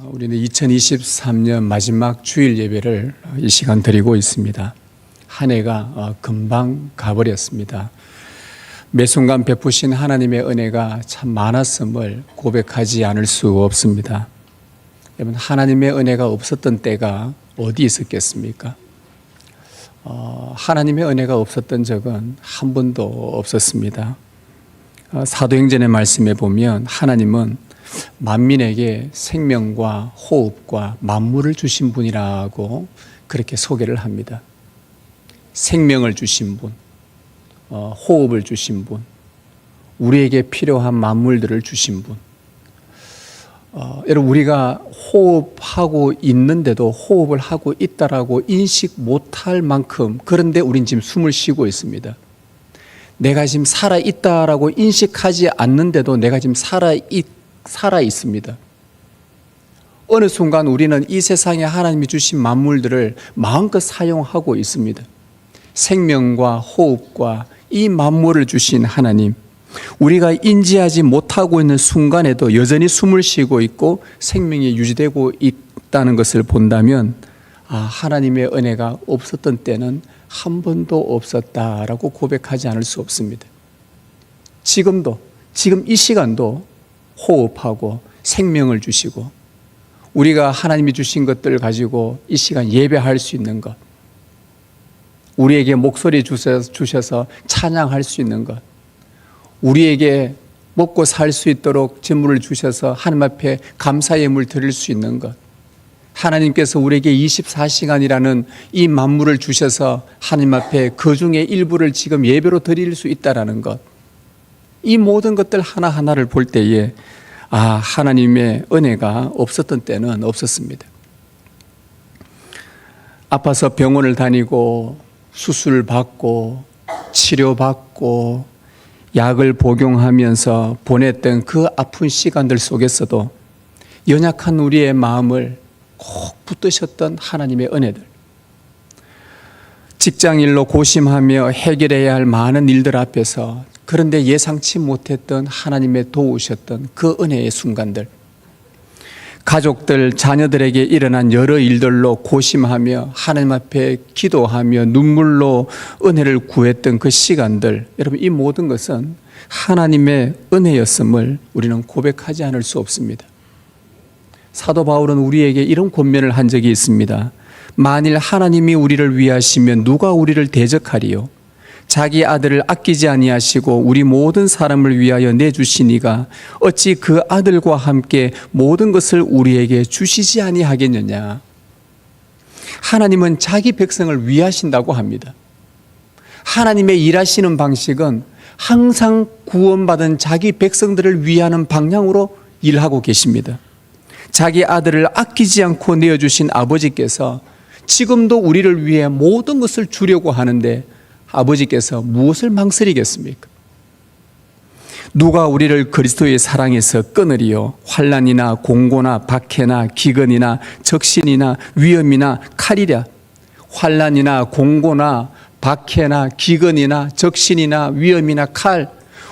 우리는 2023년 마지막 주일 예배를 이 시간 드리고 있습니다. 한 해가 금방 가버렸습니다. 매 순간 베푸신 하나님의 은혜가 참 많았음을 고백하지 않을 수 없습니다. 여러분, 하나님의 은혜가 없었던 때가 어디 있었겠습니까? 하나님의 은혜가 없었던 적은 한 번도 없었습니다. 사도행전의 말씀에 보면 하나님은 만민에게 생명과 호흡과 만물을 주신 분이라고 그렇게 소개를 합니다. 생명을 주신 분, 호흡을 주신 분, 우리에게 필요한 만물들을 주신 분. 여러분, 우리가 호흡하고 있는데도 호흡을 하고 있다라고 인식 못할 만큼, 그런데 우린 지금 숨을 쉬고 있습니다. 내가 지금 살아있다라고 인식하지 않는데도 내가 지금 살아 있습니다. 어느 순간 우리는 이 세상에 하나님이 주신 만물들을 마음껏 사용하고 있습니다. 생명과 호흡과 이 만물을 주신 하나님, 우리가 인지하지 못하고 있는 순간에도 여전히 숨을 쉬고 있고 생명이 유지되고 있다는 것을 본다면 하나님의 은혜가 없었던 때는 한 번도 없었다라고 고백하지 않을 수 없습니다. 지금 이 시간도 호흡하고 생명을 주시고 우리가 하나님이 주신 것들을 가지고 이 시간 예배할 수 있는 것, 우리에게 목소리 주셔서 찬양할 수 있는 것, 우리에게 먹고 살 수 있도록 재물을 주셔서 하나님 앞에 감사의 예물 드릴 수 있는 것, 하나님께서 우리에게 24시간이라는 이 만물을 주셔서 하나님 앞에 그 중에 일부를 지금 예배로 드릴 수 있다는 것, 이 모든 것들 하나하나를 볼 때에 하나님의 은혜가 없었던 때는 없었습니다. 아파서 병원을 다니고 수술 받고 치료받고 약을 복용하면서 보냈던 그 아픈 시간들 속에서도 연약한 우리의 마음을 꼭 붙드셨던 하나님의 은혜들, 직장일로 고심하며 해결해야 할 많은 일들 앞에서 그런데 예상치 못했던 하나님의 도우셨던 그 은혜의 순간들, 가족들, 자녀들에게 일어난 여러 일들로 고심하며 하나님 앞에 기도하며 눈물로 은혜를 구했던 그 시간들, 여러분, 이 모든 것은 하나님의 은혜였음을 우리는 고백하지 않을 수 없습니다. 사도 바울은 우리에게 이런 권면을 한 적이 있습니다. 만일 하나님이 우리를 위하시면 누가 우리를 대적하리요? 자기 아들을 아끼지 아니하시고 우리 모든 사람을 위하여 내주시니가 어찌 그 아들과 함께 모든 것을 우리에게 주시지 아니하겠느냐. 하나님은 자기 백성을 위하신다고 합니다. 하나님의 일하시는 방식은 항상 구원받은 자기 백성들을 위하는 방향으로 일하고 계십니다. 자기 아들을 아끼지 않고 내어주신 아버지께서 지금도 우리를 위해 모든 것을 주려고 하는데 아버지께서 무엇을 망설이겠습니까? 누가 우리를 그리스도의 사랑에서 끊으리요? 환난이나 공고나 박해나 기근이나 적신이나 위험이나 칼이랴. 환난이나 공고나 박해나 기근이나 적신이나 위험이나 칼,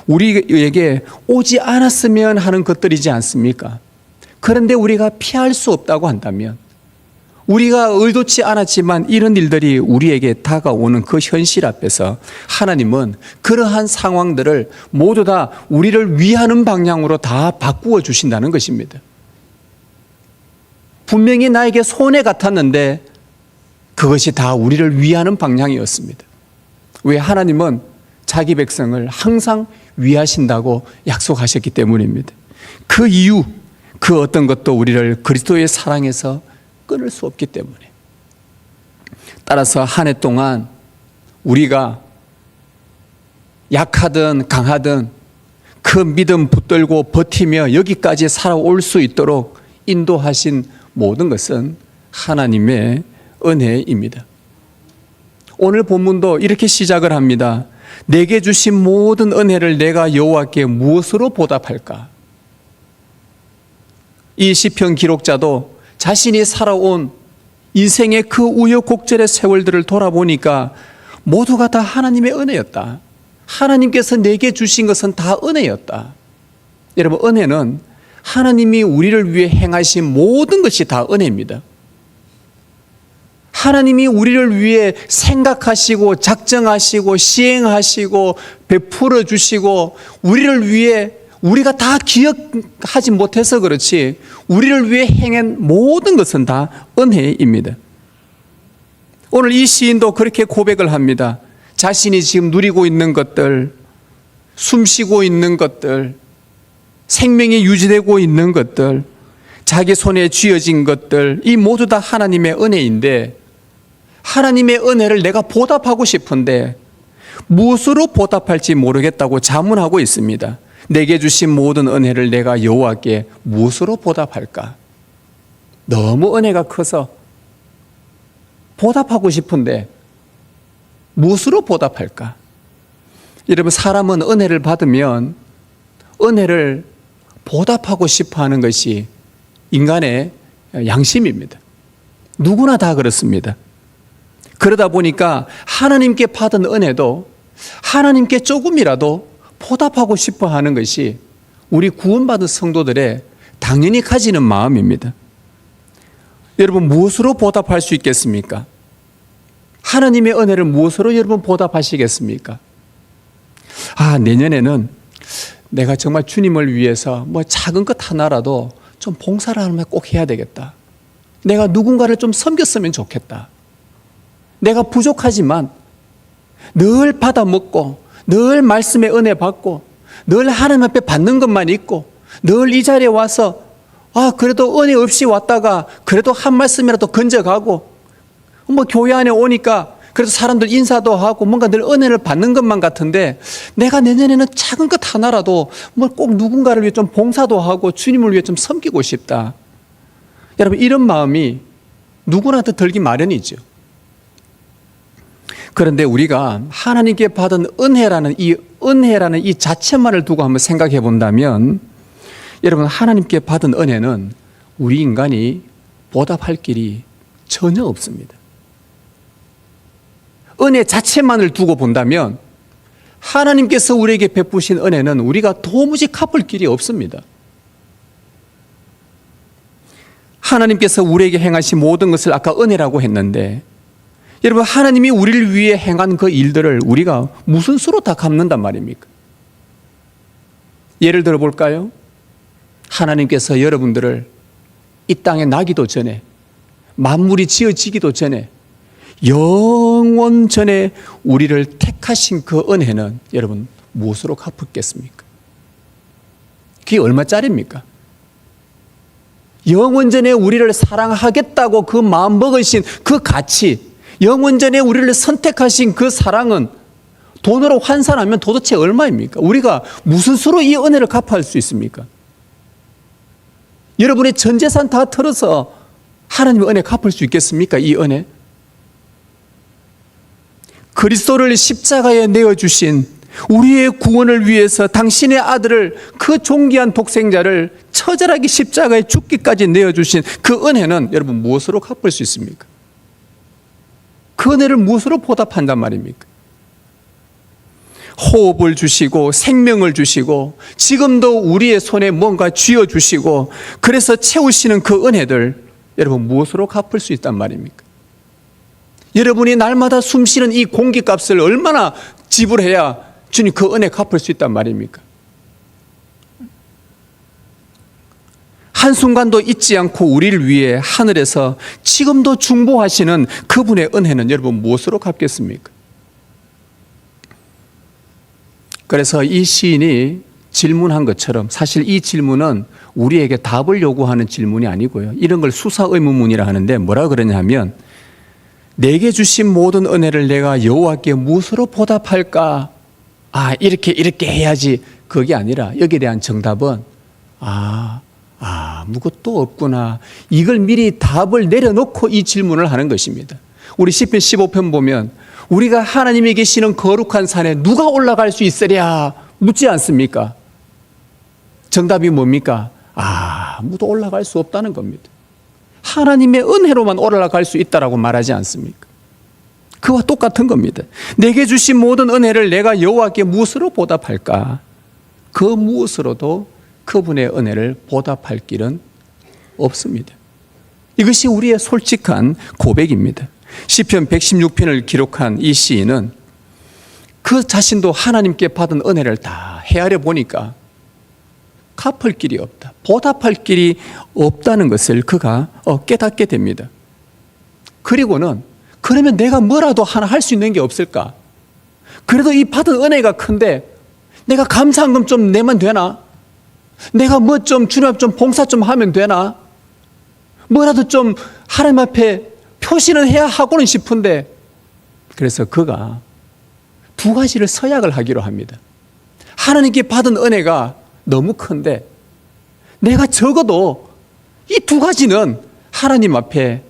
우리에게 오지 않았으면 하는 것들이지 않습니까? 그런데 우리가 피할 수 없다고 한다면, 우리가 의도치 않았지만 이런 일들이 우리에게 다가오는 그 현실 앞에서 하나님은 그러한 상황들을 모두 다 우리를 위하는 방향으로 다 바꾸어 주신다는 것입니다. 분명히 나에게 손해 같았는데 그것이 다 우리를 위하는 방향이었습니다. 왜? 하나님은 자기 백성을 항상 위하신다고 약속하셨기 때문입니다. 그 이유, 그 어떤 것도 우리를 그리스도의 사랑에서 끊을 수 없기 때문에. 따라서 한 해 동안 우리가 약하든 강하든 그 믿음 붙들고 버티며 여기까지 살아올 수 있도록 인도하신 모든 것은 하나님의 은혜입니다. 오늘 본문도 이렇게 시작을 합니다. 내게 주신 모든 은혜를 내가 여호와께 무엇으로 보답할까? 이 시편 기록자도 자신이 살아온 인생의 그 우여곡절의 세월들을 돌아보니까 모두가 다 하나님의 은혜였다. 하나님께서 내게 주신 것은 다 은혜였다. 여러분, 은혜는 하나님이 우리를 위해 행하신 모든 것이 다 은혜입니다. 하나님이 우리를 위해 생각하시고 작정하시고 시행하시고 베풀어 주시고 우리를 위해 우리가 다 기억하지 못해서 그렇지 우리를 위해 행한 모든 것은 다 은혜입니다. 오늘 이 시인도 그렇게 고백을 합니다. 자신이 지금 누리고 있는 것들, 숨쉬고 있는 것들, 생명이 유지되고 있는 것들, 자기 손에 쥐어진 것들, 이 모두 다 하나님의 은혜인데 하나님의 은혜를 내가 보답하고 싶은데 무엇으로 보답할지 모르겠다고 자문하고 있습니다. 내게 주신 모든 은혜를 내가 여호와께 무엇으로 보답할까? 너무 은혜가 커서 보답하고 싶은데 무엇으로 보답할까? 여러분, 사람은 은혜를 받으면 은혜를 보답하고 싶어 하는 것이 인간의 양심입니다. 누구나 다 그렇습니다. 그러다 보니까 하나님께 받은 은혜도 하나님께 조금이라도 보답하고 싶어 하는 것이 우리 구원받은 성도들의 당연히 가지는 마음입니다. 여러분, 무엇으로 보답할 수 있겠습니까? 하나님의 은혜를 무엇으로 여러분 보답하시겠습니까? 내년에는 내가 정말 주님을 위해서 뭐 작은 것 하나라도 좀 봉사를 하면 꼭 해야 되겠다. 내가 누군가를 좀 섬겼으면 좋겠다. 내가 부족하지만 늘 받아먹고 늘 말씀의 은혜 받고 늘 하나님 앞에 받는 것만 있고 늘 이 자리에 와서 그래도 은혜 없이 왔다가 그래도 한 말씀이라도 건져가고 뭐 교회 안에 오니까 그래도 사람들 인사도 하고 뭔가 늘 은혜를 받는 것만 같은데 내가 내년에는 작은 것 하나라도 뭐 꼭 누군가를 위해 좀 봉사도 하고 주님을 위해 좀 섬기고 싶다. 여러분, 이런 마음이 누구나도 들기 마련이죠. 그런데 우리가 하나님께 받은 은혜라는 이 자체만을 두고 한번 생각해 본다면 여러분, 하나님께 받은 은혜는 우리 인간이 보답할 길이 전혀 없습니다. 은혜 자체만을 두고 본다면 하나님께서 우리에게 베푸신 은혜는 우리가 도무지 갚을 길이 없습니다. 하나님께서 우리에게 행하신 모든 것을 아까 은혜라고 했는데 여러분, 하나님이 우리를 위해 행한 그 일들을 우리가 무슨 수로 다 갚는단 말입니까? 예를 들어 볼까요? 하나님께서 여러분들을 이 땅에 나기도 전에 만물이 지어지기도 전에 영원 전에 우리를 택하신 그 은혜는 여러분 무엇으로 갚았겠습니까? 그게 얼마짜리입니까? 영원 전에 우리를 사랑하겠다고 그 마음 먹으신 그 가치, 영원 전에 우리를 선택하신 그 사랑은 돈으로 환산하면 도대체 얼마입니까? 우리가 무슨 수로 이 은혜를 갚아할 수 있습니까? 여러분의 전 재산 다 털어서 하나님의 은혜 갚을 수 있겠습니까? 이 은혜? 그리스도를 십자가에 내어주신 우리의 구원을 위해서 당신의 아들을, 그 존귀한 독생자를 처절하게 십자가에 죽기까지 내어주신 그 은혜는 여러분 무엇으로 갚을 수 있습니까? 그 은혜를 무엇으로 보답한단 말입니까? 호흡을 주시고 생명을 주시고 지금도 우리의 손에 뭔가 쥐어주시고 그래서 채우시는 그 은혜들 여러분 무엇으로 갚을 수 있단 말입니까? 여러분이 날마다 숨쉬는 이 공기값을 얼마나 지불해야 주님 그 은혜 갚을 수 있단 말입니까? 한순간도 잊지 않고 우리를 위해 하늘에서 지금도 중보하시는 그분의 은혜는 여러분 무엇으로 갚겠습니까? 그래서 이 시인이 질문한 것처럼 사실 이 질문은 우리에게 답을 요구하는 질문이 아니고요. 이런 걸 수사의문문이라 하는데 뭐라 그러냐 하면 내게 주신 모든 은혜를 내가 여호와께 무엇으로 보답할까? 이렇게 해야지. 그게 아니라 여기에 대한 정답은 아무것도 없구나. 이걸 미리 답을 내려놓고 이 질문을 하는 것입니다. 우리 시편 15편 보면 우리가 하나님이 계시는 거룩한 산에 누가 올라갈 수 있으랴 묻지 않습니까? 정답이 뭡니까? 아무도 올라갈 수 없다는 겁니다. 하나님의 은혜로만 올라갈 수 있다라고 말하지 않습니까? 그와 똑같은 겁니다. 내게 주신 모든 은혜를 내가 여호와께 무엇으로 보답할까? 그 무엇으로도 그분의 은혜를 보답할 길은 없습니다. 이것이 우리의 솔직한 고백입니다. 시편 116편을 기록한 이 시인은 그 자신도 하나님께 받은 은혜를 다 헤아려 보니까 갚을 길이 없다, 보답할 길이 없다는 것을 그가 깨닫게 됩니다. 그리고는 그러면 내가 뭐라도 하나 할 수 있는 게 없을까? 그래도 이 받은 은혜가 큰데 내가 감사한금 좀 내면 되나? 내가 뭐 좀 주님 앞에 좀 봉사 좀 하면 되나? 뭐라도 좀 하나님 앞에 표시는 해야 하고는 싶은데, 그래서 그가 두 가지를 서약을 하기로 합니다. 하나님께 받은 은혜가 너무 큰데 내가 적어도 이 두 가지는 하나님 앞에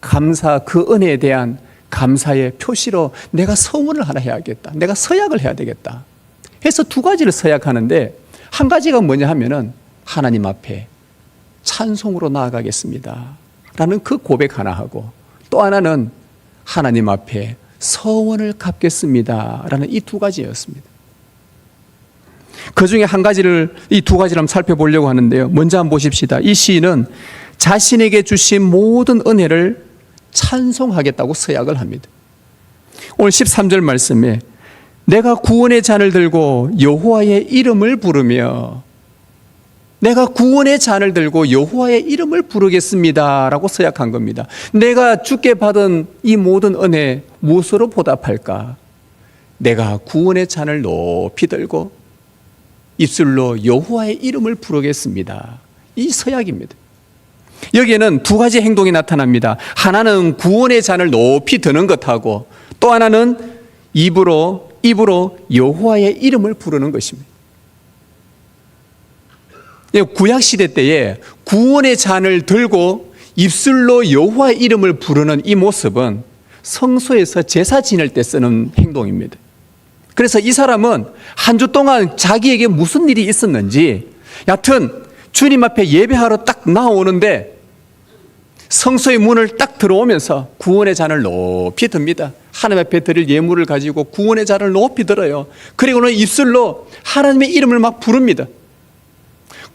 감사, 그 은혜에 대한 감사의 표시로 내가 서문을 하나 해야겠다, 내가 서약을 해야 되겠다 해서 두 가지를 서약하는데, 한 가지가 뭐냐 하면은 하나님 앞에 찬송으로 나아가겠습니다 라는 그 고백 하나 하고, 또 하나는 하나님 앞에 서원을 갚겠습니다 라는 이 두 가지였습니다. 그 중에 한 가지를, 이 두 가지를 한번 살펴보려고 하는데요. 먼저 한번 보십시다. 이 시인은 자신에게 주신 모든 은혜를 찬송하겠다고 서약을 합니다. 오늘 13절 말씀에 내가 구원의 잔을 들고 여호와의 이름을 부르며, 내가 구원의 잔을 들고 여호와의 이름을 부르겠습니다 라고 서약한 겁니다. 내가 주께 받은 이 모든 은혜 무엇으로 보답할까? 내가 구원의 잔을 높이 들고 입술로 여호와의 이름을 부르겠습니다. 이 서약입니다. 여기에는 두 가지 행동이 나타납니다. 하나는 구원의 잔을 높이 드는 것하고, 또 하나는 입으로 여호와의 이름을 부르는 것입니다. 구약 시대 때에 구원의 잔을 들고 입술로 여호와의 이름을 부르는 이 모습은 성소에서 제사 지낼 때 쓰는 행동입니다. 그래서 이 사람은 한 주 동안 자기에게 무슨 일이 있었는지, 여하튼 주님 앞에 예배하러 딱 나오는데 성소의 문을 딱 들어오면서 구원의 잔을 높이 듭니다. 하나님 앞에 드릴 예물을 가지고 구원의 잔을 높이 들어요. 그리고는 입술로 하나님의 이름을 막 부릅니다.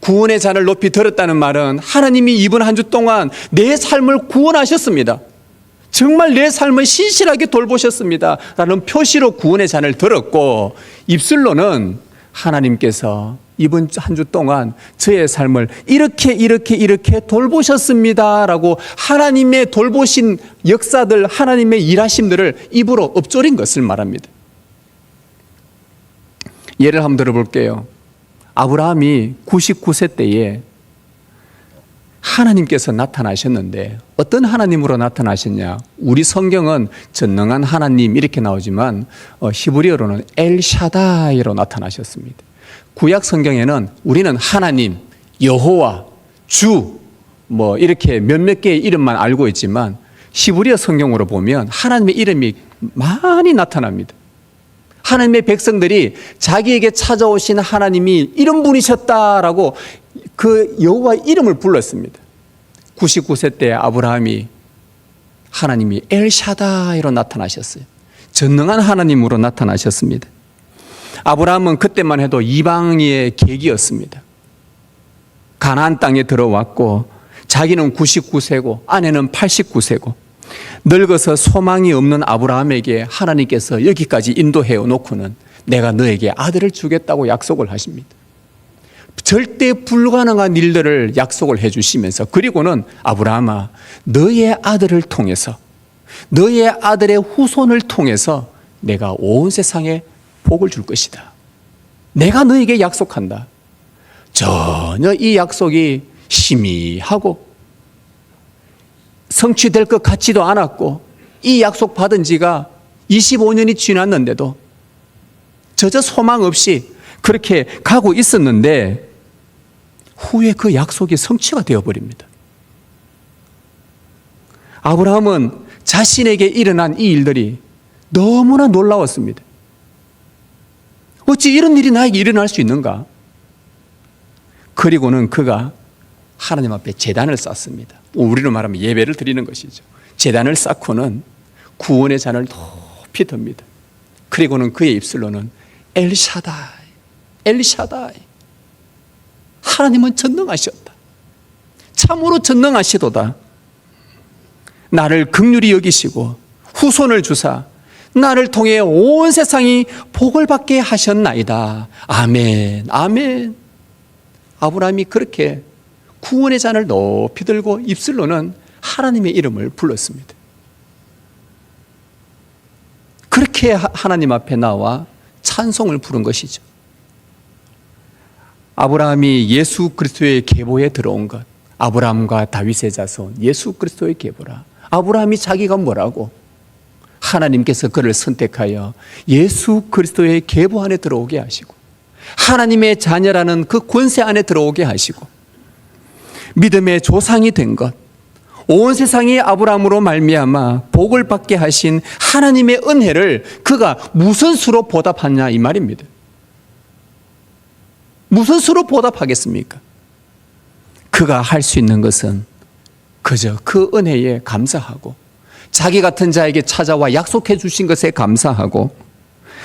구원의 잔을 높이 들었다는 말은 하나님이 이번 한 주 동안 내 삶을 구원하셨습니다, 정말 내 삶을 신실하게 돌보셨습니다 라는 표시로 구원의 잔을 들었고, 입술로는 하나님께서 이번 한 주 동안 저의 삶을 이렇게 돌보셨습니다 라고 하나님의 돌보신 역사들, 하나님의 일하심들을 입으로 읊조린 것을 말합니다. 예를 한번 들어볼게요. 아브라함이 99세 때에 하나님께서 나타나셨는데, 어떤 하나님으로 나타나셨냐? 우리 성경은 전능한 하나님 이렇게 나오지만 히브리어로는 엘샤다이로 나타나셨습니다. 구약 성경에는 우리는 하나님, 여호와, 주 뭐 이렇게 몇몇 개의 이름만 알고 있지만 히브리어 성경으로 보면 하나님의 이름이 많이 나타납니다. 하나님의 백성들이 자기에게 찾아오신 하나님이 이런 분이셨다라고 그 여호와의 이름을 불렀습니다. 99세 때 아브라함이 하나님이 엘샤다이로 나타나셨어요. 전능한 하나님으로 나타나셨습니다. 아브라함은 그때만 해도 이방의 계기였습니다. 가나안 땅에 들어왔고 자기는 99세고 아내는 89세고 늙어서 소망이 없는 아브라함에게 하나님께서 여기까지 인도해 놓고는 내가 너에게 아들을 주겠다고 약속을 하십니다. 절대 불가능한 일들을 약속을 해 주시면서, 그리고는 아브라함아, 너의 아들을 통해서, 너의 아들의 후손을 통해서 내가 온 세상에 복을 줄 것이다, 내가 너에게 약속한다. 전혀 이 약속이 희미하고 성취될 것 같지도 않았고, 이 약속 받은 지가 25년이 지났는데도 저저 소망 없이 그렇게 가고 있었는데 후에 그 약속이 성취가 되어버립니다. 아브라함은 자신에게 일어난 이 일들이 너무나 놀라웠습니다. 어찌 이런 일이 나에게 일어날 수 있는가? 그리고는 그가 하나님 앞에 제단을 쌓습니다. 우리로 말하면 예배를 드리는 것이죠. 제단을 쌓고는 구원의 잔을 높이 듭니다. 그리고는 그의 입술로는 엘샤다이, 엘샤다이, 하나님은 전능하셨다. 참으로 전능하시도다. 나를 긍휼히 여기시고 후손을 주사 나를 통해 온 세상이 복을 받게 하셨나이다. 아멘, 아멘. 아브라함이 그렇게 구원의 잔을 높이 들고 입술로는 하나님의 이름을 불렀습니다. 그렇게 하나님 앞에 나와 찬송을 부른 것이죠. 아브라함이 예수 그리스도의 계보에 들어온 것, 아브라함과 다윗의 자손 예수 그리스도의 계보라. 아브라함이 자기가 뭐라고? 하나님께서 그를 선택하여 예수 그리스도의 계보 안에 들어오게 하시고 하나님의 자녀라는 그 권세 안에 들어오게 하시고 믿음의 조상이 된 것, 온 세상이 아브라함으로 말미암아 복을 받게 하신 하나님의 은혜를 그가 무슨 수로 보답하냐 이 말입니다. 무슨 수로 보답하겠습니까? 그가 할 수 있는 것은 그저 그 은혜에 감사하고 자기 같은 자에게 찾아와 약속해 주신 것에 감사하고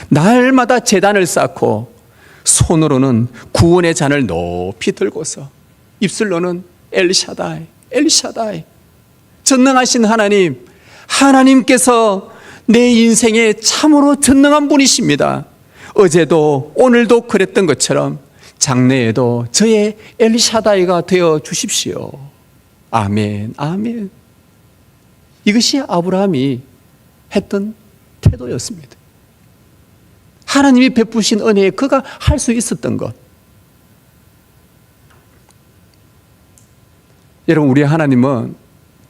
날마다 제단을 쌓고 손으로는 구원의 잔을 높이 들고서 입술로는 엘샤다이, 엘샤다이, 전능하신 하나님, 하나님께서 내 인생에 참으로 전능한 분이십니다. 어제도 오늘도 그랬던 것처럼 장래에도 저의 엘샤다이가 되어 주십시오. 아멘, 아멘. 이것이 아브라함이 했던 태도였습니다. 하나님이 베푸신 은혜에 그가 할 수 있었던 것. 여러분, 우리 하나님은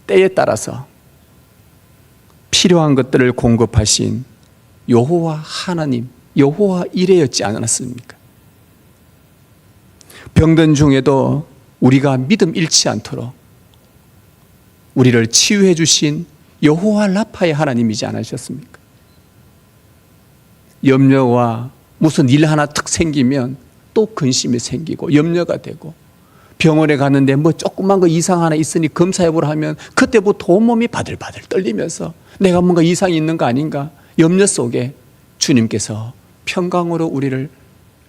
때에 따라서 필요한 것들을 공급하신 여호와 하나님, 여호와 이레였지 않았습니까? 병든 중에도 우리가 믿음 잃지 않도록 우리를 치유해 주신 여호와 라파의 하나님이지 않으셨습니까? 염려와 무슨 일 하나 특 생기면 또 근심이 생기고 염려가 되고 병원에 갔는데 뭐 조그만 거 이상 하나 있으니 검사해보라 하면 그때부터 온몸이 바들바들 떨리면서 내가 뭔가 이상이 있는 거 아닌가 염려 속에 주님께서 평강으로 우리를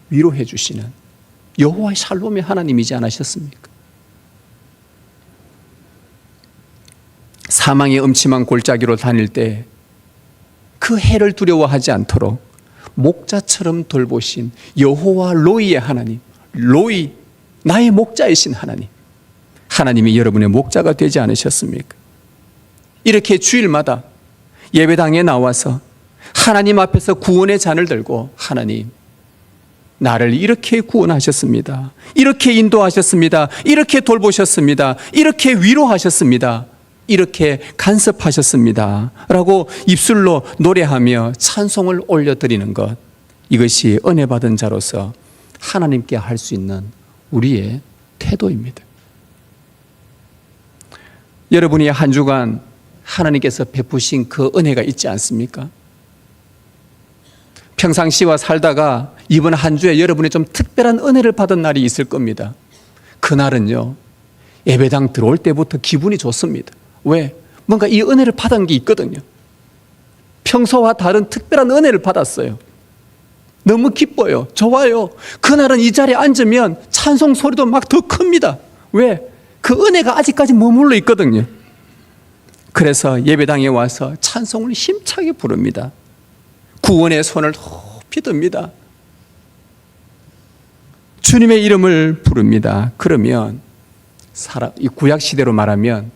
위로해 주시는 여호와 샬롬의 하나님이지 않으셨습니까? 사망의 음침한 골짜기로 다닐 때 그 해를 두려워하지 않도록 목자처럼 돌보신 여호와 로이의 하나님, 로이, 나의 목자이신 하나님, 하나님이 여러분의 목자가 되지 않으셨습니까? 이렇게 주일마다 예배당에 나와서 하나님 앞에서 구원의 잔을 들고 하나님, 나를 이렇게 구원하셨습니다. 이렇게 인도하셨습니다. 이렇게 돌보셨습니다. 이렇게 위로하셨습니다. 이렇게 간섭하셨습니다. 라고 입술로 노래하며 찬송을 올려드리는 것, 이것이 은혜 받은 자로서 하나님께 할 수 있는 우리의 태도입니다. 여러분이 한 주간 하나님께서 베푸신 그 은혜가 있지 않습니까? 평상시와 살다가 이번 한 주에 여러분이 좀 특별한 은혜를 받은 날이 있을 겁니다. 그날은요, 예배당 들어올 때부터 기분이 좋습니다. 왜? 뭔가 이 은혜를 받은 게 있거든요. 평소와 다른 특별한 은혜를 받았어요. 너무 기뻐요. 좋아요. 그날은 이 자리에 앉으면 찬송 소리도 막 더 큽니다. 왜? 그 은혜가 아직까지 머물러 있거든요. 그래서 예배당에 와서 찬송을 힘차게 부릅니다. 구원의 손을 높이 듭니다. 주님의 이름을 부릅니다. 그러면 이 구약 시대로 말하면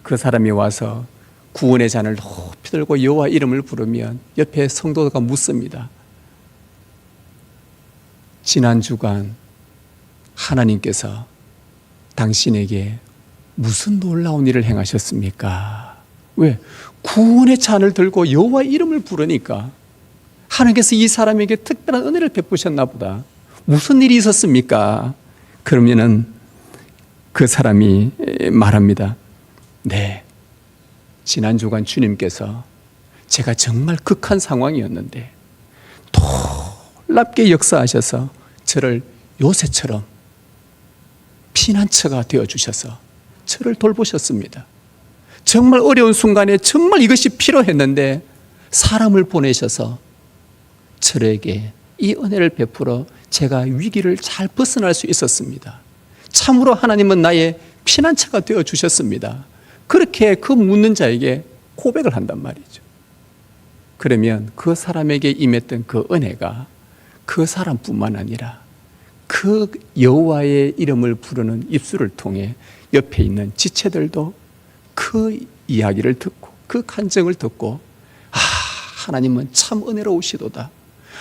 그 사람이 와서 구원의 잔을 높이 들고 여호와 이름을 부르면 옆에 성도가 묻습니다. 지난 주간 하나님께서 당신에게 무슨 놀라운 일을 행하셨습니까? 왜? 구원의 잔을 들고 여호와 이름을 부르니까 하나님께서 이 사람에게 특별한 은혜를 베푸셨나 보다. 무슨 일이 있었습니까? 그러면은 그 사람이 말합니다. 네, 지난 주간 주님께서 제가 정말 극한 상황이었는데 놀랍게 역사하셔서 저를 요새처럼 피난처가 되어주셔서 저를 돌보셨습니다. 정말 어려운 순간에 정말 이것이 필요했는데 사람을 보내셔서 저에게 이 은혜를 베풀어 제가 위기를 잘 벗어날 수 있었습니다. 참으로 하나님은 나의 피난처가 되어 주셨습니다. 그렇게 그 묻는 자에게 고백을 한단 말이죠. 그러면 그 사람에게 임했던 그 은혜가 그 사람뿐만 아니라 그 여호와의 이름을 부르는 입술을 통해 옆에 있는 지체들도 그 이야기를 듣고 그 간증을 듣고 하나님은 참 은혜로우시도다.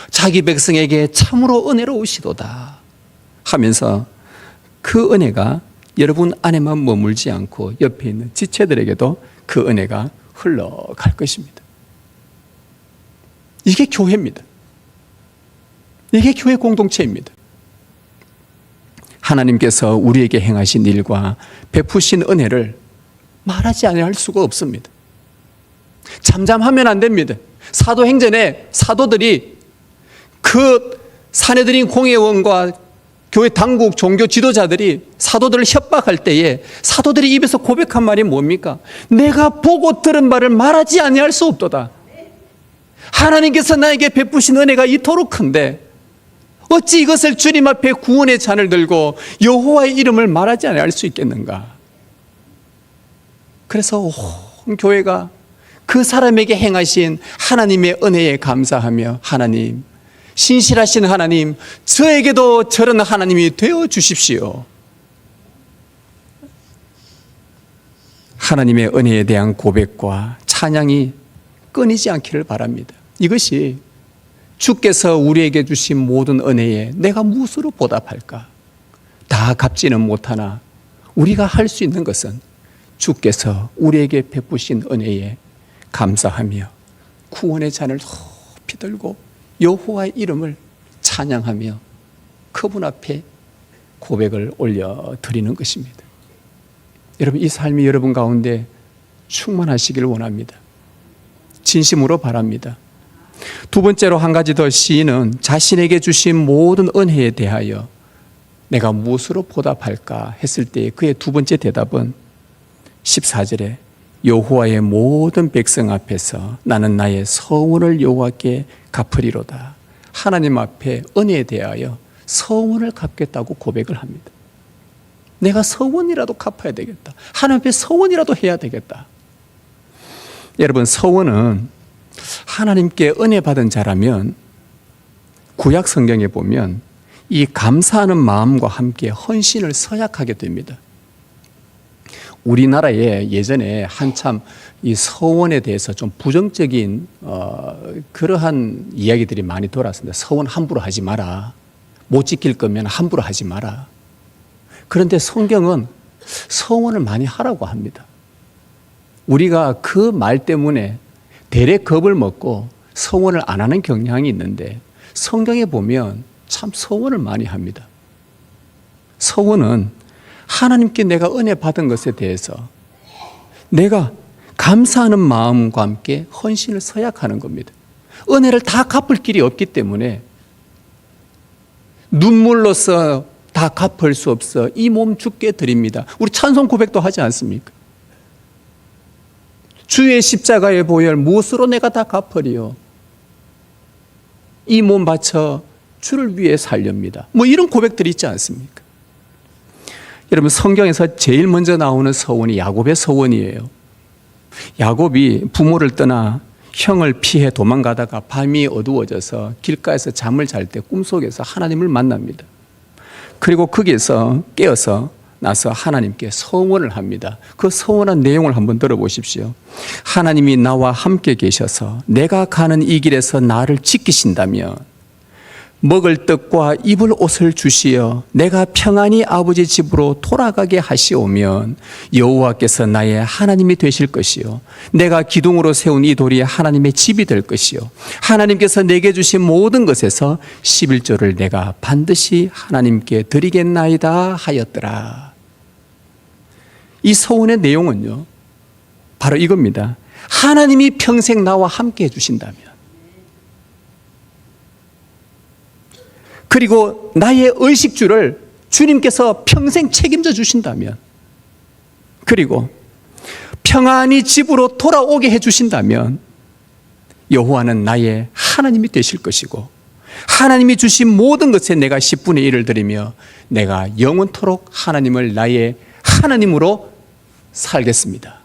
자기 백성에게 참으로 은혜로우시도다 하면서 그 은혜가 여러분 안에만 머물지 않고 옆에 있는 지체들에게도 그 은혜가 흘러갈 것입니다. 이게 교회입니다. 이게 교회 공동체입니다. 하나님께서 우리에게 행하신 일과 베푸신 은혜를 말하지 않을 수가 없습니다. 잠잠하면 안 됩니다. 사도행전에 사도들이 그 사내들인 공회원과 교회 당국 종교 지도자들이 사도들을 협박할 때에 사도들이 입에서 고백한 말이 뭡니까? 내가 보고 들은 바를 말하지 아니할 수 없도다. 하나님께서 나에게 베푸신 은혜가 이토록 큰데 어찌 이것을 주님 앞에 구원의 잔을 들고 여호와의 이름을 말하지 아니할 수 있겠는가? 그래서 온 교회가 그 사람에게 행하신 하나님의 은혜에 감사하며 하나님, 신실하신 하나님, 저에게도 저런 하나님이 되어 주십시오. 하나님의 은혜에 대한 고백과 찬양이 끊이지 않기를 바랍니다. 이것이 주께서 우리에게 주신 모든 은혜에 내가 무엇으로 보답할까? 다 갚지는 못하나 우리가 할 수 있는 것은 주께서 우리에게 베푸신 은혜에 감사하며 구원의 잔을 높이 들고 여호와의 이름을 찬양하며 그분 앞에 고백을 올려드리는 것입니다. 여러분, 이 삶이 여러분 가운데 충만하시길 원합니다. 진심으로 바랍니다. 두 번째로 한 가지 더 시인은 자신에게 주신 모든 은혜에 대하여 내가 무엇으로 보답할까 했을 때 그의 두 번째 대답은 14절에 여호와의 모든 백성 앞에서 나는 나의 서원을 여호와께 갚으리로다. 하나님 앞에 은혜에 대하여 서원을 갚겠다고 고백을 합니다. 내가 서원이라도 갚아야 되겠다. 하나님 앞에 서원이라도 해야 되겠다. 여러분, 서원은 하나님께 은혜 받은 자라면 구약 성경에 보면 이 감사하는 마음과 함께 헌신을 서약하게 됩니다. 우리나라에 예전에 한참 이 서원에 대해서 좀 부정적인 그러한 이야기들이 많이 돌았습니다. 서원 함부로 하지 마라. 못 지킬 거면 함부로 하지 마라. 그런데 성경은 서원을 많이 하라고 합니다. 우리가 그 말 때문에 대래 겁을 먹고 서원을 안 하는 경향이 있는데 성경에 보면 참 서원을 많이 합니다. 서원은 하나님께 내가 은혜 받은 것에 대해서 내가 감사하는 마음과 함께 헌신을 서약하는 겁니다. 은혜를 다 갚을 길이 없기 때문에 눈물로서 다 갚을 수 없어 이 몸 주께 드립니다. 우리 찬송 고백도 하지 않습니까? 주의 십자가의 보혈 무엇으로 내가 다 갚으리요? 이 몸 바쳐 주를 위해 살렵니다. 뭐 이런 고백들이 있지 않습니까? 여러분, 성경에서 제일 먼저 나오는 서원이 야곱의 서원이에요. 야곱이 부모를 떠나 형을 피해 도망가다가 밤이 어두워져서 길가에서 잠을 잘 때 꿈속에서 하나님을 만납니다. 그리고 거기에서 깨어서 나서 하나님께 서원을 합니다. 그 서원한 내용을 한번 들어보십시오. 하나님이 나와 함께 계셔서 내가 가는 이 길에서 나를 지키신다면 먹을 떡과 입을 옷을 주시어 내가 평안히 아버지 집으로 돌아가게 하시오면 여호와께서 나의 하나님이 되실 것이요 내가 기둥으로 세운 이 돌이 하나님의 집이 될 것이요 하나님께서 내게 주신 모든 것에서 11조를 내가 반드시 하나님께 드리겠나이다 하였더라. 이 서원의 내용은요, 바로 이겁니다. 하나님이 평생 나와 함께 해주신다면, 그리고 나의 의식주를 주님께서 평생 책임져 주신다면, 그리고 평안히 집으로 돌아오게 해주신다면 여호와는 나의 하나님이 되실 것이고 하나님이 주신 모든 것에 내가 10분의 1을 드리며 내가 영원토록 하나님을 나의 하나님으로 살겠습니다.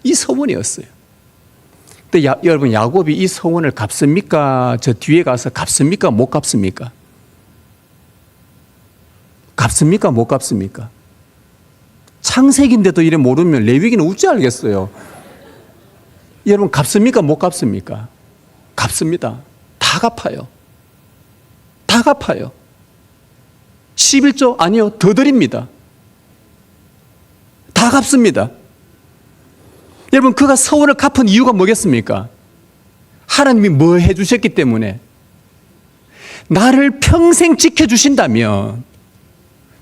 이 서원이었어요. 근데 여러분, 야곱이 이 서원을 갚습니까? 저 뒤에 가서 갚습니까? 못 갚습니까? 갚습니까? 못 갚습니까? 창세기인데도 이래 모르면 레위기는 어찌 알겠어요? 여러분, 갚습니까? 못 갚습니까? 갚습니다. 다 갚아요. 다 갚아요. 11조? 아니요, 더 드립니다. 다 갚습니다. 여러분, 그가 서원을 갚은 이유가 뭐겠습니까? 하나님이 뭐 해주셨기 때문에. 나를 평생 지켜주신다면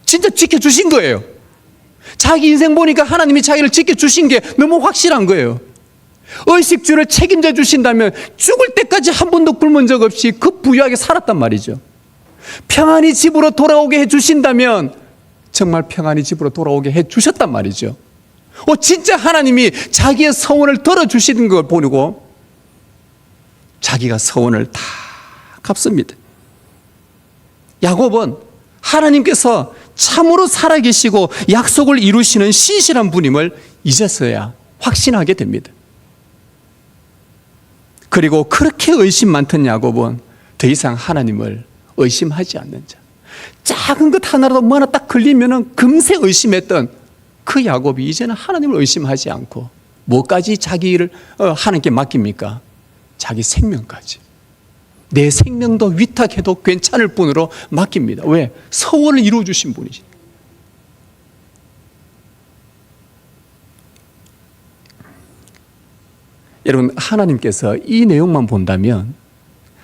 진짜 지켜주신 거예요. 자기 인생 보니까 하나님이 자기를 지켜주신 게 너무 확실한 거예요. 의식주를 책임져 주신다면 죽을 때까지 한 번도 굶은 적 없이 그 부유하게 살았단 말이죠. 평안히 집으로 돌아오게 해주신다면 정말 평안히 집으로 돌아오게 해주셨단 말이죠. 진짜 하나님이 자기의 서원을 들어주시는 걸 보고 자기가 서원을 다 갚습니다. 야곱은 하나님께서 참으로 살아계시고 약속을 이루시는 신실한 분임을 이제서야 확신하게 됩니다. 그리고 그렇게 의심 많던 야곱은 더 이상 하나님을 의심하지 않는 자. 작은 것 하나라도 뭐 하나 딱 걸리면 금세 의심했던 그 야곱이 이제는 하나님을 의심하지 않고 뭐까지 자기를 하나님께 맡깁니까? 자기 생명까지. 내 생명도 위탁해도 괜찮을 뿐으로 맡깁니다. 왜? 서원을 이루어주신 분이시. 여러분, 하나님께서 이 내용만 본다면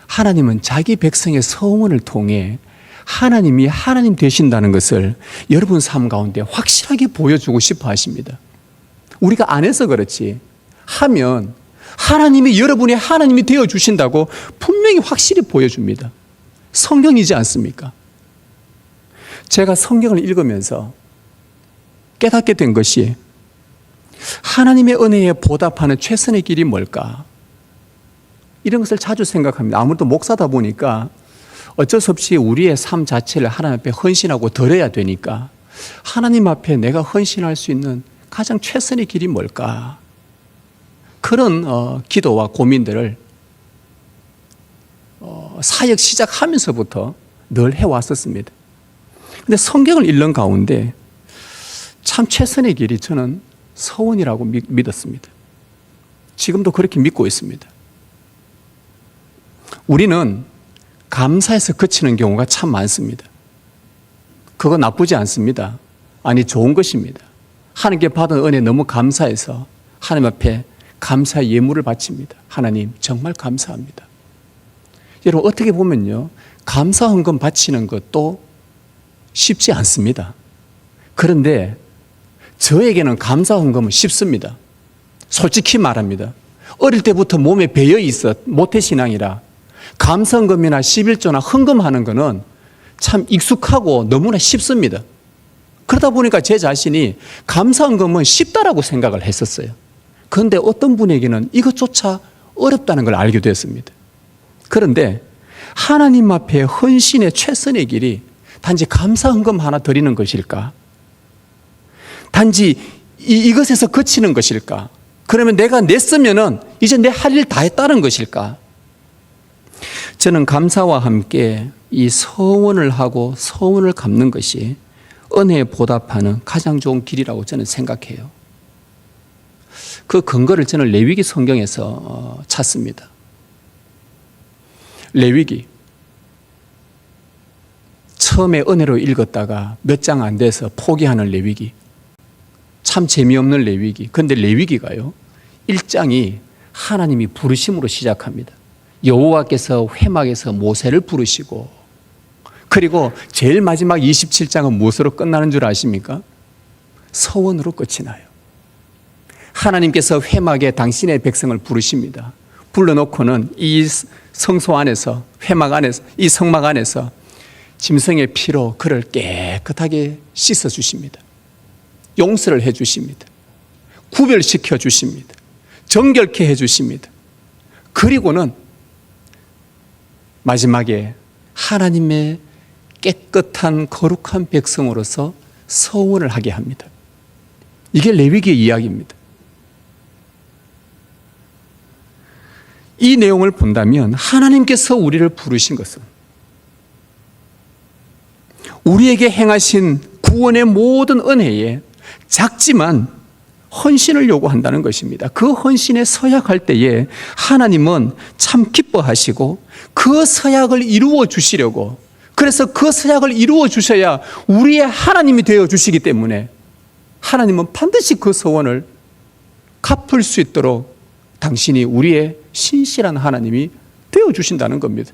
하나님은 자기 백성의 서원을 통해 하나님이 하나님 되신다는 것을 여러분 삶 가운데 확실하게 보여주고 싶어 하십니다. 우리가 안 해서 그렇지 하면 하나님이 여러분이 하나님이 되어주신다고 분명히 확실히 보여줍니다. 성경이지 않습니까? 제가 성경을 읽으면서 깨닫게 된 것이 하나님의 은혜에 보답하는 최선의 길이 뭘까? 이런 것을 자주 생각합니다. 아무래도 목사다 보니까 어쩔 수 없이 우리의 삶 자체를 하나님 앞에 헌신하고 드려야 되니까 하나님 앞에 내가 헌신할 수 있는 가장 최선의 길이 뭘까? 그런 기도와 고민들을 사역 시작하면서부터 늘 해왔었습니다. 그런데 성경을 읽는 가운데 참 최선의 길이 저는 서원이라고 믿었습니다. 지금도 그렇게 믿고 있습니다. 우리는 감사해서 그치는 경우가 참 많습니다. 그거 나쁘지 않습니다. 아니, 좋은 것입니다. 하나님께 받은 은혜 너무 감사해서 하나님 앞에 감사의 예물을 바칩니다. 하나님 정말 감사합니다. 여러분, 어떻게 보면요, 감사 헌금 바치는 것도 쉽지 않습니다. 그런데 저에게는 감사 헌금은 쉽습니다. 솔직히 말합니다. 어릴 때부터 몸에 배어 있어 모태신앙이라 감사 헌금이나 11조나 헌금하는 거는 참 익숙하고 너무나 쉽습니다. 그러다 보니까 제 자신이 감사 헌금은 쉽다라고 생각을 했었어요. 그런데 어떤 분에게는 이것조차 어렵다는 걸 알게 되었습니다. 그런데 하나님 앞에 헌신의 최선의 길이 단지 감사 헌금 하나 드리는 것일까? 단지 이것에서 그치는 것일까? 그러면 내가 냈으면은 이제 내 할 일 다 했다는 것일까? 저는 감사와 함께 이 서원을 하고 서원을 갚는 것이 은혜에 보답하는 가장 좋은 길이라고 저는 생각해요. 그 근거를 저는 레위기 성경에서 찾습니다. 레위기 처음에 은혜로 읽었다가 몇 장 안 돼서 포기하는 레위기, 참 재미없는 레위기. 그런데 레위기가요 1장이 하나님이 부르심으로 시작합니다. 여호와께서 회막에서 모세를 부르시고, 그리고 제일 마지막 27장은 무엇으로 끝나는 줄 아십니까? 서원으로 끝이 나요. 하나님께서 회막에 당신의 백성을 부르십니다. 불러놓고는 이 성소 안에서, 회막 안에서, 이 성막 안에서 짐승의 피로 그를 깨끗하게 씻어주십니다. 용서를 해주십니다. 구별시켜 주십니다. 정결케 해주십니다. 그리고는 마지막에 하나님의 깨끗한 거룩한 백성으로서 서원을 하게 합니다. 이게 레위기의 이야기입니다. 이 내용을 본다면 하나님께서 우리를 부르신 것은 우리에게 행하신 구원의 모든 은혜에 작지만 헌신을 요구한다는 것입니다. 그 헌신에 서약할 때에 하나님은 참 기뻐하시고 그 서약을 이루어 주시려고, 그래서 그 서약을 이루어 주셔야 우리의 하나님이 되어 주시기 때문에 하나님은 반드시 그 서원을 갚을 수 있도록 당신이 우리의 신실한 하나님이 되어 주신다는 겁니다.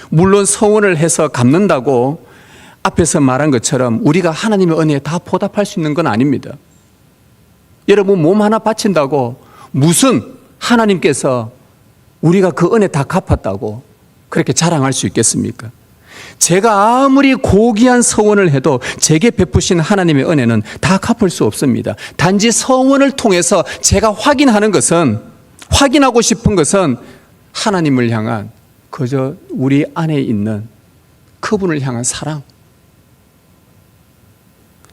물론 서원을 해서 갚는다고 앞에서 말한 것처럼 우리가 하나님의 은혜에 다 보답할 수 있는 건 아닙니다. 여러분, 몸 하나 바친다고 무슨 하나님께서 우리가 그 은혜 다 갚았다고 그렇게 자랑할 수 있겠습니까? 제가 아무리 고귀한 서원을 해도 제게 베푸신 하나님의 은혜는 다 갚을 수 없습니다. 단지 서원을 통해서 제가 확인하고 싶은 것은 하나님을 향한 그저 우리 안에 있는 그분을 향한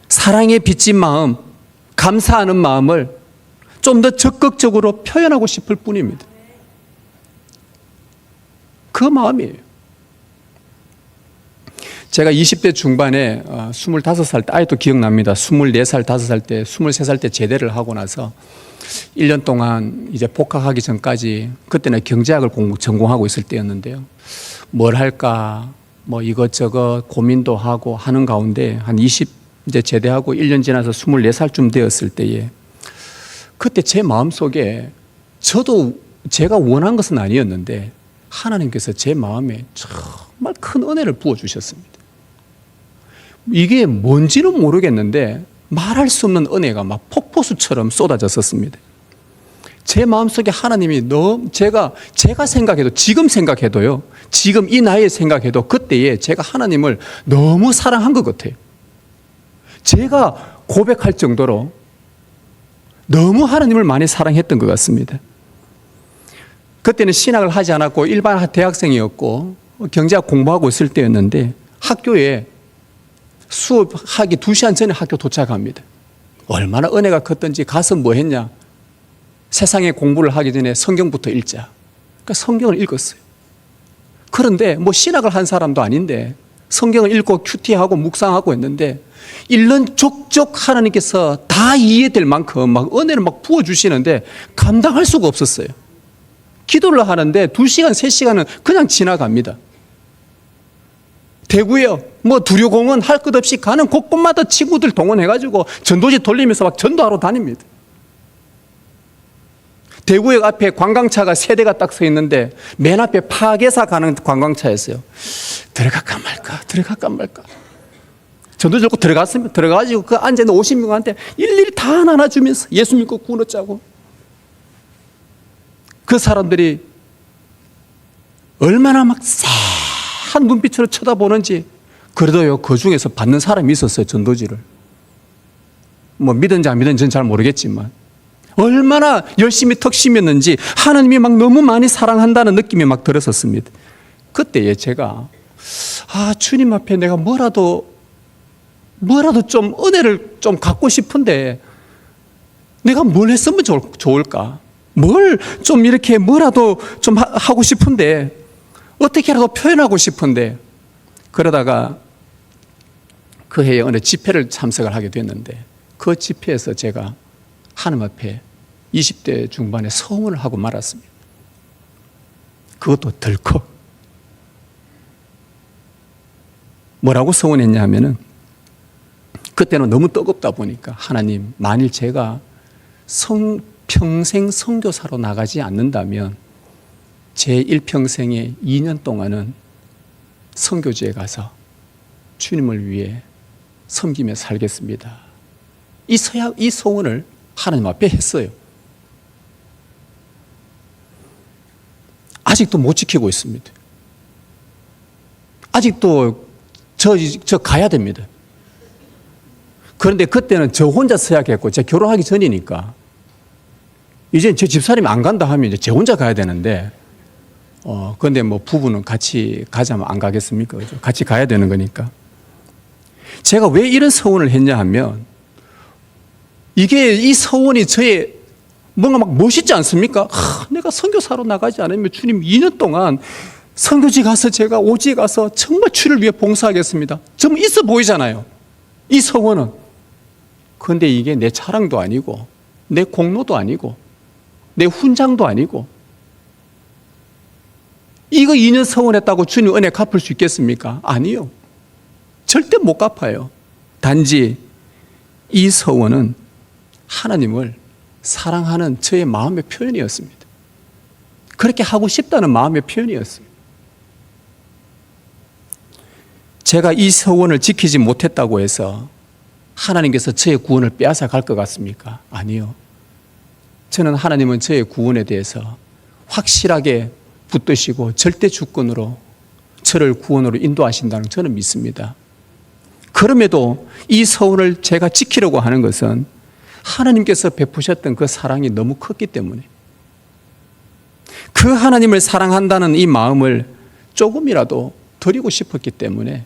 사랑에 빚진 마음, 감사하는 마음을 좀 더 적극적으로 표현하고 싶을 뿐입니다. 그 마음이에요. 제가 20대 중반에 25살 때, 아직도 기억납니다. 24살, 5살 때, 23살 때 제대를 하고 나서 1년 동안 이제 복학하기 전까지, 그때는 경제학을 전공하고 있을 때였는데요. 뭘 할까, 뭐 이것저것 고민도 하고 하는 가운데 한 이제 제대하고 1년 지나서 24살쯤 되었을 때에 그때 제 마음속에 저도 제가 원한 것은 아니었는데 하나님께서 제 마음에 정말 큰 은혜를 부어주셨습니다. 이게 뭔지는 모르겠는데 말할 수 없는 은혜가 막 폭포수처럼 쏟아졌었습니다. 제 마음속에 하나님이 제가 생각해도, 지금 생각해도요, 지금 이 나이에 생각해도 그때에 제가 하나님을 너무 사랑한 것 같아요. 제가 고백할 정도로 너무 하나님을 많이 사랑했던 것 같습니다. 그때는 신학을 하지 않았고 일반 대학생이었고 경제학 공부하고 있을 때였는데 학교에 수업하기 2시간 전에 학교 도착합니다. 얼마나 은혜가 컸던지 가서 뭐 했냐. 세상에 공부를 하기 전에 성경부터 읽자. 그러니까 성경을 읽었어요. 그런데 뭐 신학을 한 사람도 아닌데 성경을 읽고 큐티하고 묵상하고 했는데 1년 족족 하나님께서 다 이해될 만큼 막 은혜를 막 부어주시는데 감당할 수가 없었어요. 기도를 하는데 2시간, 3시간은 그냥 지나갑니다. 대구에요. 뭐 두류공원 할 것 없이 가는 곳곳마다 친구들 동원해가지고 전도지 돌리면서 막 전도하러 다닙니다. 대구역 앞에 관광차가 3대가 딱 서 있는데 맨 앞에 파괴사 가는 관광차였어요. 들어갈까 말까. 전도 잡고 들어갔습니다. 들어가가지고 그 앉아있는 50명한테 일일이 다 나눠주면서 예수 믿고 구원 얻자고. 그 사람들이 얼마나 막 쎄한 눈빛으로 쳐다보는지. 그래도요, 그 중에서 받는 사람이 있었어요, 전도지를. 뭐 믿은지 안 믿은지는 잘 모르겠지만 얼마나 열심히 턱심했는지 하나님이 막 너무 많이 사랑한다는 느낌이 막 들었었습니다. 그때에 제가 주님 앞에 내가 뭐라도 좀 은혜를 좀 갖고 싶은데 내가 뭘 했으면 좋을까? 뭘 좀 이렇게 뭐라도 좀 하고 싶은데 어떻게라도 표현하고 싶은데 그러다가 그 해에 어느 집회를 참석을 하게 됐는데 그 집회에서 제가 하나님 앞에 20대 중반에 서원을 하고 말았습니다. 그것도 덜컥. 뭐라고 서원했냐 하면은 그때는 너무 뜨겁다 보니까 하나님, 만일 제가 평생 선교사로 나가지 않는다면 제 일평생에 2년 동안은 선교지에 가서 주님을 위해 섬기며 살겠습니다. 이 소원을 하나님 앞에 했어요. 아직도 못 지키고 있습니다. 아직도 저 가야 됩니다. 그런데 그때는 저 혼자 서약했고 제가 결혼하기 전이니까 이제 제 집사람이 안 간다 하면 이제 제 혼자 가야 되는데 근데 뭐 부부는 같이 가자면 안 가겠습니까? 그죠? 같이 가야 되는 거니까. 제가 왜 이런 서원을 했냐 하면, 이 서원이 저의 뭔가 막 멋있지 않습니까? 내가 선교사로 나가지 않으면 주님 2년 동안 선교지 가서 제가 오지에 가서 정말 주를 위해 봉사하겠습니다. 좀 있어 보이잖아요. 이 서원은. 그런데 이게 내 자랑도 아니고, 내 공로도 아니고, 내 훈장도 아니고, 이거 2년 서원했다고 주님 은혜 갚을 수 있겠습니까? 아니요. 절대 못 갚아요. 단지 이 서원은 하나님을 사랑하는 저의 마음의 표현이었습니다. 그렇게 하고 싶다는 마음의 표현이었습니다. 제가 이 서원을 지키지 못했다고 해서 하나님께서 저의 구원을 빼앗아 갈 것 같습니까? 아니요. 저는 하나님은 저의 구원에 대해서 확실하게 붙드시고 절대 주권으로 저를 구원으로 인도하신다는 저는 믿습니다. 그럼에도 이 서원을 제가 지키려고 하는 것은 하나님께서 베푸셨던 그 사랑이 너무 컸기 때문에, 그 하나님을 사랑한다는 이 마음을 조금이라도 드리고 싶었기 때문에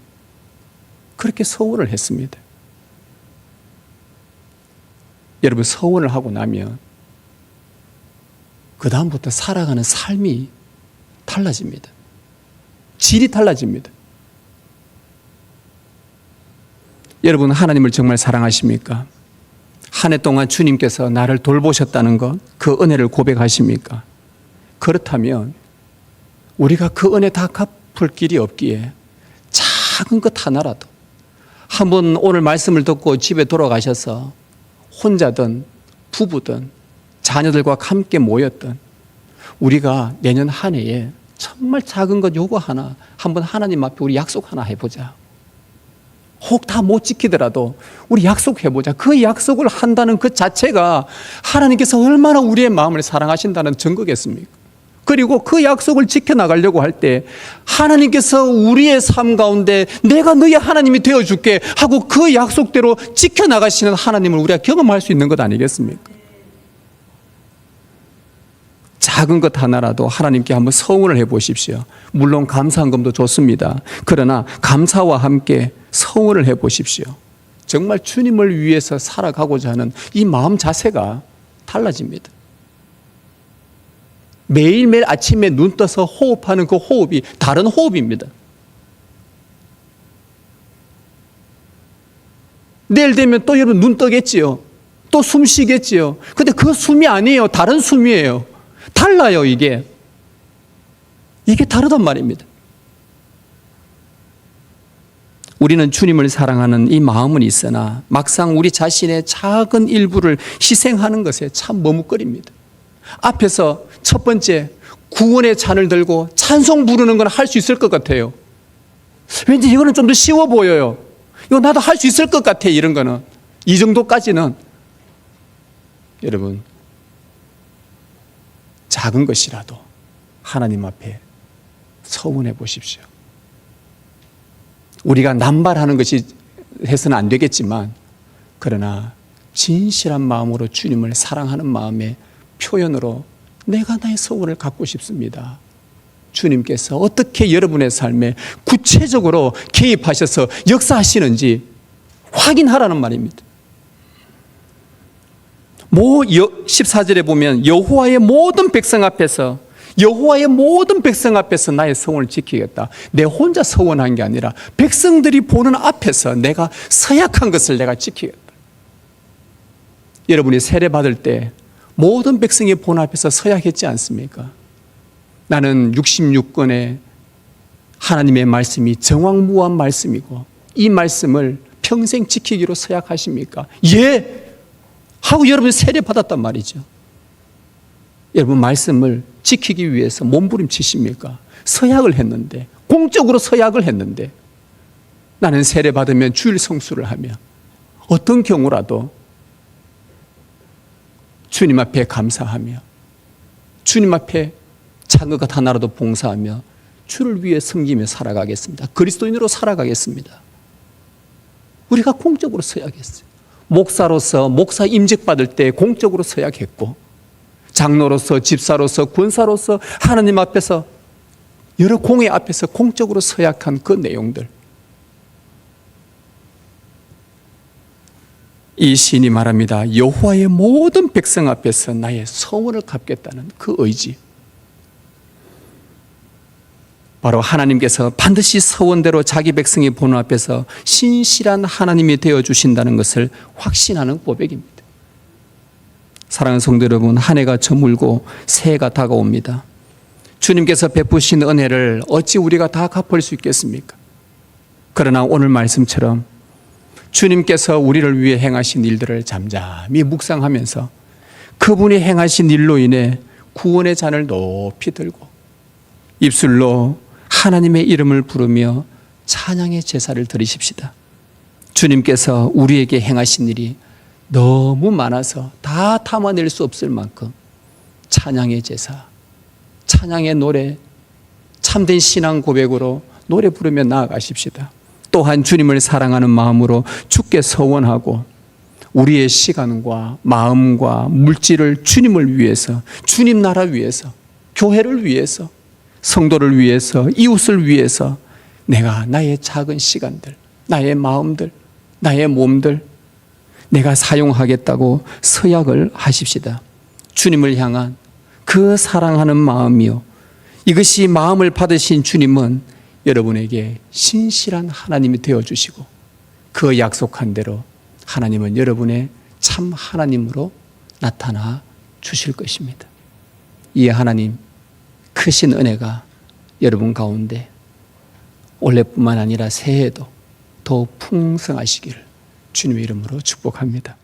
그렇게 서원을 했습니다. 여러분, 서원을 하고 나면 그 다음부터 살아가는 삶이 달라집니다. 질이 달라집니다. 여러분, 하나님을 정말 사랑하십니까? 한 해 동안 주님께서 나를 돌보셨다는 것, 그 은혜를 고백하십니까? 그렇다면 우리가 그 은혜 다 갚을 길이 없기에 작은 것 하나라도, 한번 오늘 말씀을 듣고 집에 돌아가셔서 혼자든 부부든 자녀들과 함께 모였던 우리가 내년 한 해에 정말 작은 것 요거 하나 한번 하나님 앞에 우리 약속 하나 해보자. 혹 다 못 지키더라도 우리 약속해보자. 그 약속을 한다는 그 자체가 하나님께서 얼마나 우리의 마음을 사랑하신다는 증거겠습니까? 그리고 그 약속을 지켜나가려고 할 때 하나님께서 우리의 삶 가운데 내가 너의 하나님이 되어줄게 하고 그 약속대로 지켜나가시는 하나님을 우리가 경험할 수 있는 것 아니겠습니까? 작은 것 하나라도 하나님께 한번 서원을 해보십시오. 물론 감사한금도 좋습니다. 그러나 감사와 함께 서원을 해보십시오. 정말 주님을 위해서 살아가고자 하는 이 마음 자세가 달라집니다. 매일매일 아침에 눈 떠서 호흡하는 그 호흡이 다른 호흡입니다. 내일 되면 또 여러분 눈 뜨겠지요. 또 숨 쉬겠지요. 근데 그 숨이 아니에요. 다른 숨이에요. 달라요, 이게. 이게 다르단 말입니다. 우리는 주님을 사랑하는 이 마음은 있으나 막상 우리 자신의 작은 일부를 희생하는 것에 참 머뭇거립니다. 앞에서 첫 번째 구원의 잔을 들고 찬송 부르는 건 할 수 있을 것 같아요. 왠지 이거는 좀 더 쉬워 보여요. 이거 나도 할 수 있을 것 같아. 이런 거는 이 정도까지는 여러분 작은 것이라도 하나님 앞에 서원해 보십시오. 우리가 남발하는 것이 해서는 안 되겠지만 그러나 진실한 마음으로 주님을 사랑하는 마음의 표현으로 내가 나의 서원을 갖고 싶습니다. 주님께서 어떻게 여러분의 삶에 구체적으로 개입하셔서 역사하시는지 확인하라는 말입니다. 14절에 보면 여호와의 모든 백성 앞에서 나의 서원을 지키겠다. 내 혼자 서원한 게 아니라 백성들이 보는 앞에서 내가 서약한 것을 내가 지키겠다. 여러분이 세례 받을 때 모든 백성이 보는 앞에서 서약했지 않습니까? 나는 66권의 하나님의 말씀이 정확무한 말씀이고 이 말씀을 평생 지키기로 서약하십니까? 예! 하고 여러분이 세례 받았단 말이죠. 여러분 말씀을 지키기 위해서 몸부림치십니까? 서약을 했는데, 공적으로 서약을 했는데 나는 세례 받으면 주일 성수를 하며 어떤 경우라도 주님 앞에 감사하며 주님 앞에 작은 것 하나라도 봉사하며 주를 위해 섬기며 살아가겠습니다. 그리스도인으로 살아가겠습니다. 우리가 공적으로 서약했어요. 목사로서 목사 임직 받을 때 공적으로 서약했고 장로로서 집사로서 군사로서 하나님 앞에서 여러 공회 앞에서 공적으로 서약한 그 내용들. 이 시인이 말합니다. 여호와의 모든 백성 앞에서 나의 서원을 갚겠다는 그 의지. 바로 하나님께서 반드시 서원대로 자기 백성의 보는 앞에서 신실한 하나님이 되어주신다는 것을 확신하는 고백입니다. 사랑하는 성도 여러분, 한 해가 저물고 새해가 다가옵니다. 주님께서 베푸신 은혜를 어찌 우리가 다 갚을 수 있겠습니까? 그러나 오늘 말씀처럼 주님께서 우리를 위해 행하신 일들을 잠잠히 묵상하면서 그분이 행하신 일로 인해 구원의 잔을 높이 들고 입술로 하나님의 이름을 부르며 찬양의 제사를 드리십시다. 주님께서 우리에게 행하신 일이 너무 많아서 다 담아낼 수 없을 만큼 찬양의 제사, 찬양의 노래, 참된 신앙 고백으로 노래 부르며 나아가십시다. 또한 주님을 사랑하는 마음으로 주께 서원하고 우리의 시간과 마음과 물질을 주님을 위해서, 주님 나라 위해서, 교회를 위해서, 성도를 위해서, 이웃을 위해서 내가 나의 작은 시간들, 나의 마음들, 나의 몸들 내가 사용하겠다고 서약을 하십시다. 주님을 향한 그 사랑하는 마음이요, 이것이 마음을 받으신 주님은 여러분에게 신실한 하나님이 되어주시고 그 약속한 대로 하나님은 여러분의 참 하나님으로 나타나 주실 것입니다. 이 하나님 크신 은혜가 여러분 가운데 올해뿐만 아니라 새해에도 더 풍성하시기를 주님의 이름으로 축복합니다.